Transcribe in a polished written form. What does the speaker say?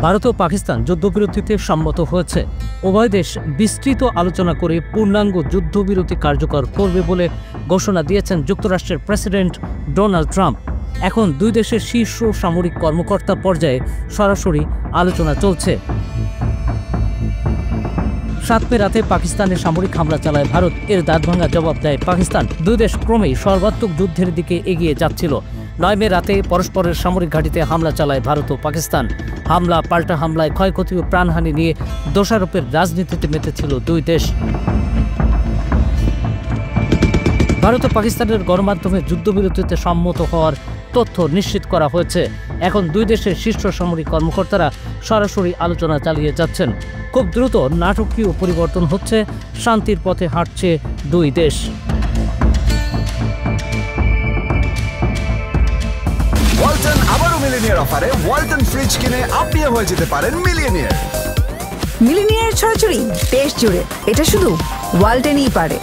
ভারত ও পাকিস্তান যুদ্ধবিরতিতে সম্মত হয়েছে। উভয় দেশ বিস্তৃত আলোচনা করে পূর্ণাঙ্গ যুদ্ধবিরতি কার্যকর করবে বলে ঘোষণা দিয়েছেন যুক্তরাষ্ট্রের প্রেসিডেন্ট ডোনাল্ড ট্রাম্প। এখন দুই দেশের শীর্ষ সামরিক কর্মকর্তা পর্যায়ে সরাসরি আলোচনা চলছে। 7 মে রাতে পাকিস্তানের সামরিক হামলা চালায় ভারত। এর দাঁতভাঙা জবাব দেয় পাকিস্তান। দুই দেশ ক্রমেই সর্বাত্মক যুদ্ধের দিকে এগিয়ে যাচ্ছিল। 9 মে রাতে পরস্পরের সামরিক ঘাঁটিতে হামলা চালায় ভারত ও পাকিস্তান। হামলা পাল্টা হামলায় ক্ষয়ক্ষতি ও প্রাণহানি নিয়ে দোষারোপের রাজনীতিতে মেতেছিল দুই দেশ। ভারত ও পাকিস্তানের গণমাধ্যমে যুদ্ধবিরতিতে সম্মত হওয়ার তথ্য নিশ্চিত করা হয়েছে। এখন দুই দেশের শীর্ষ সামরিক কর্মকর্তারা সরাসরি আলোচনা চালিয়ে যাচ্ছেন। খুব দ্রুত নাটকীয় পরিবর্তন হচ্ছে, শান্তির পথে হাঁটছে দুই দেশ। ওয়ালটন আবারও মিলিনিয়ার অফারে ওয়ালটন ফ্রিজ কিনে আপনিও হয়ে যেতে পারেন মিলিয়নিয়ার। মিলিনিয়ার ছড়াছড়ি দেশ জুড়ে, এটা শুধু ওয়ালটনই পারে।